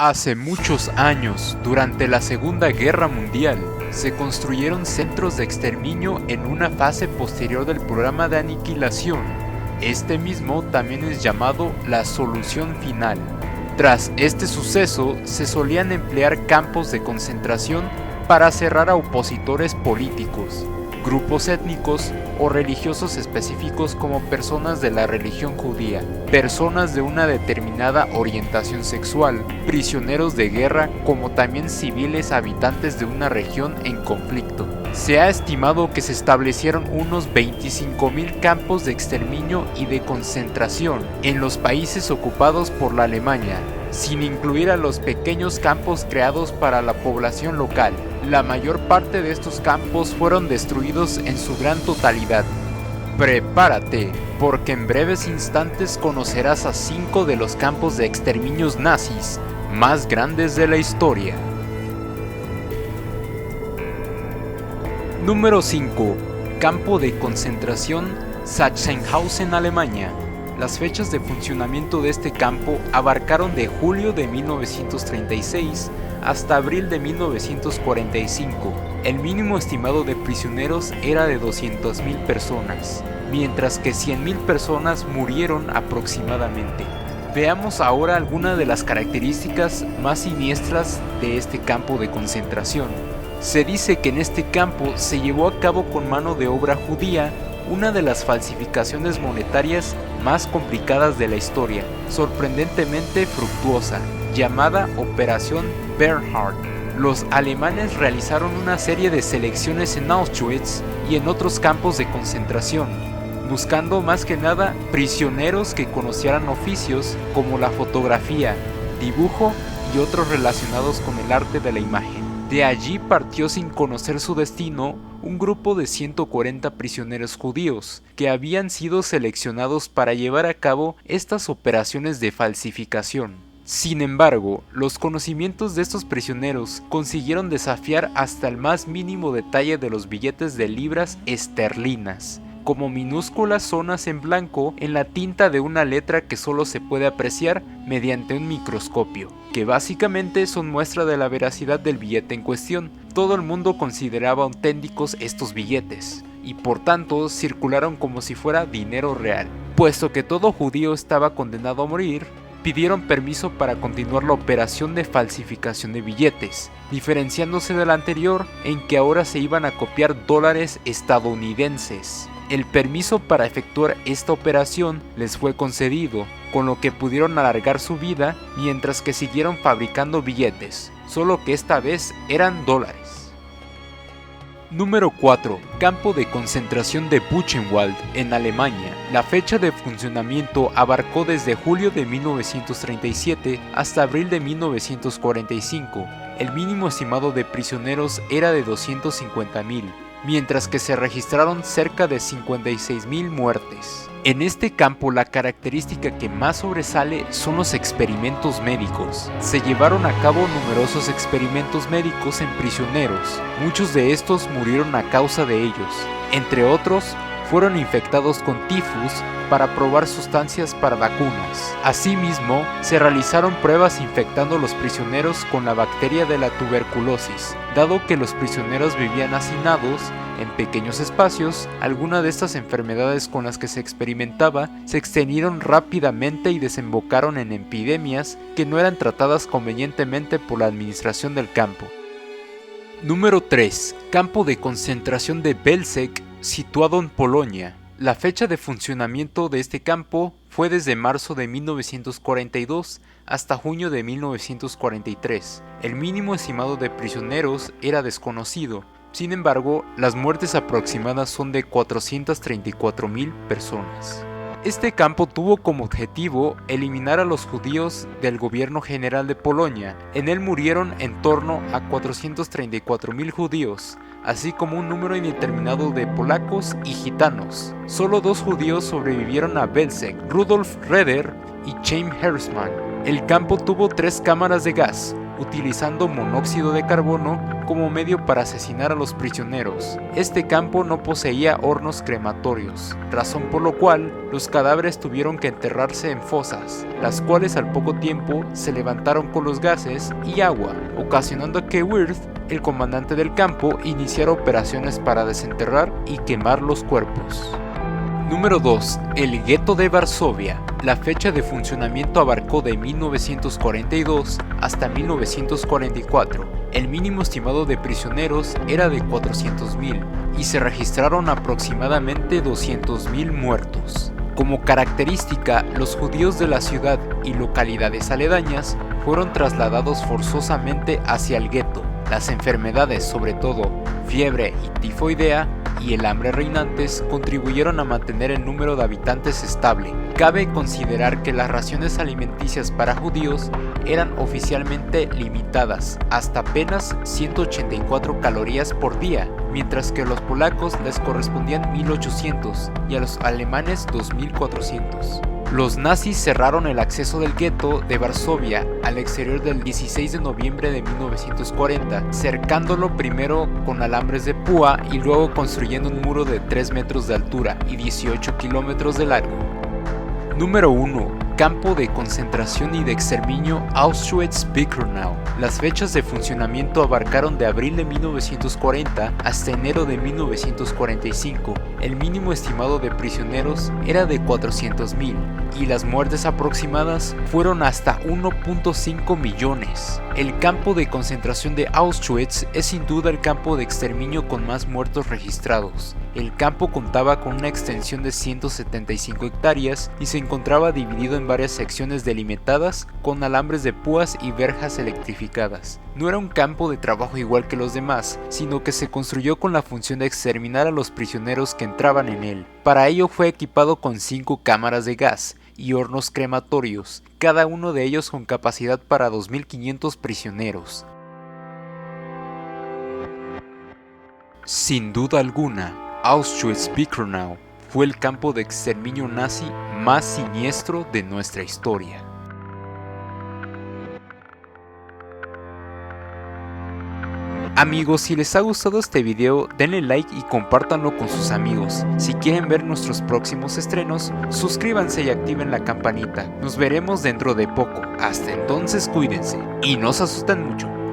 Hace muchos años, durante la Segunda Guerra Mundial, se construyeron centros de exterminio en una fase posterior del programa de aniquilación. Este mismo también es llamado la solución final. Tras este suceso, se solían emplear campos de concentración para cerrar a opositores políticos, grupos étnicos o religiosos específicos como personas de la religión judía, personas de una determinada orientación sexual, prisioneros de guerra, como también civiles habitantes de una región en conflicto. Se ha estimado que se establecieron unos 25.000 campos de exterminio y de concentración en los países ocupados por la Alemania, sin incluir a los pequeños campos creados para la población local. La mayor parte de estos campos fueron destruidos en su gran totalidad. Prepárate, porque en breves instantes conocerás a 5 de los campos de exterminios nazis más grandes de la historia. Número 5. Campo de concentración Sachsenhausen, Alemania. Las fechas de funcionamiento de este campo abarcaron de julio de 1936 hasta abril de 1945. El mínimo estimado de prisioneros era de 200.000 personas, mientras que 100.000 personas murieron aproximadamente. Veamos ahora algunas de las características más siniestras de este campo de concentración. Se dice que en este campo se llevó a cabo con mano de obra judía una de las falsificaciones monetarias más complicadas de la historia, sorprendentemente fructuosa, llamada Operación Bernhard. Los alemanes realizaron una serie de selecciones en Auschwitz y en otros campos de concentración, buscando más que nada prisioneros que conocieran oficios como la fotografía, dibujo y otros relacionados con el arte de la imagen. De allí partió sin conocer su destino un grupo de 140 prisioneros judíos que habían sido seleccionados para llevar a cabo estas operaciones de falsificación. Sin embargo, los conocimientos de estos prisioneros consiguieron desafiar hasta el más mínimo detalle de los billetes de libras esterlinas, como minúsculas zonas en blanco en la tinta de una letra que solo se puede apreciar mediante un microscopio, que básicamente son muestra de la veracidad del billete en cuestión. Todo el mundo consideraba auténticos estos billetes, y por tanto circularon como si fuera dinero real. Puesto que todo judío estaba condenado a morir, pidieron permiso para continuar la operación de falsificación de billetes, diferenciándose de la anterior en que ahora se iban a copiar dólares estadounidenses. El permiso para efectuar esta operación les fue concedido, con lo que pudieron alargar su vida mientras que siguieron fabricando billetes, solo que esta vez eran dólares. Número 4. Campo de concentración de Buchenwald, en Alemania. La fecha de funcionamiento abarcó desde julio de 1937 hasta abril de 1945. El mínimo estimado de prisioneros era de 250.000. Mientras que se registraron cerca de 56.000 muertes. En este campo la característica que más sobresale son los experimentos médicos. Se llevaron a cabo numerosos experimentos médicos en prisioneros, muchos de estos murieron a causa de ellos. Entre otros, fueron infectados con tifus para probar sustancias para vacunas. Asimismo, se realizaron pruebas infectando a los prisioneros con la bacteria de la tuberculosis. Dado que los prisioneros vivían hacinados en pequeños espacios, algunas de estas enfermedades con las que se experimentaba se extendieron rápidamente y desembocaron en epidemias que no eran tratadas convenientemente por la administración del campo. Número 3. Campo de concentración de Belzec, situado en Polonia. La fecha de funcionamiento de este campo fue desde marzo de 1942 hasta junio de 1943. El mínimo estimado de prisioneros era desconocido. Sin embargo, las muertes aproximadas son de 434.000 personas. Este campo tuvo como objetivo eliminar a los judíos del gobierno general de Polonia. En él murieron en torno a 434.000 judíos, así como un número indeterminado de polacos y gitanos. Solo 2 judíos sobrevivieron a Belzec, Rudolf Roeder y Chaim Herzmann. El campo tuvo 3 cámaras de gas, utilizando monóxido de carbono como medio para asesinar a los prisioneros. Este campo no poseía hornos crematorios, razón por lo cual los cadáveres tuvieron que enterrarse en fosas, las cuales al poco tiempo se levantaron con los gases y agua, ocasionando que Wirth, el comandante del campo, iniciara operaciones para desenterrar y quemar los cuerpos. Número 2. El gueto de Varsovia. La fecha de funcionamiento abarcó de 1942 hasta 1944. El mínimo estimado de prisioneros era de 400.000 y se registraron aproximadamente 200.000 muertos. Como característica, los judíos de la ciudad y localidades aledañas fueron trasladados forzosamente hacia el gueto. Las enfermedades, sobre todo fiebre y tifoidea, y el hambre reinantes contribuyeron a mantener el número de habitantes estable. Cabe considerar que las raciones alimenticias para judíos eran oficialmente limitadas hasta apenas 184 calorías por día, mientras que a los polacos les correspondían 1800 y a los alemanes 2400. Los nazis cerraron el acceso del gueto de Varsovia al exterior del 16 de noviembre de 1940, cercándolo primero con alambres de púa y luego construyendo un muro de 3 metros de altura y 18 kilómetros de largo. Número 1. Campo de concentración y de exterminio Auschwitz-Birkenau. Las fechas de funcionamiento abarcaron de abril de 1940 hasta enero de 1945. El mínimo estimado de prisioneros era de 400.000 y las muertes aproximadas fueron hasta 1.5 millones. El campo de concentración de Auschwitz es sin duda el campo de exterminio con más muertos registrados. El campo contaba con una extensión de 175 hectáreas y se encontraba dividido en varias secciones delimitadas con alambres de púas y verjas electrificadas. No era un campo de trabajo igual que los demás, sino que se construyó con la función de exterminar a los prisioneros que entraban en él. Para ello fue equipado con 5 cámaras de gas y hornos crematorios, cada uno de ellos con capacidad para 2.500 prisioneros. Sin duda alguna, Auschwitz-Birkenau fue el campo de exterminio nazi más siniestro de nuestra historia. Amigos, si les ha gustado este video, denle like y compártanlo con sus amigos. Si quieren ver nuestros próximos estrenos, suscríbanse y activen la campanita. Nos veremos dentro de poco. Hasta entonces, cuídense y no se asusten mucho.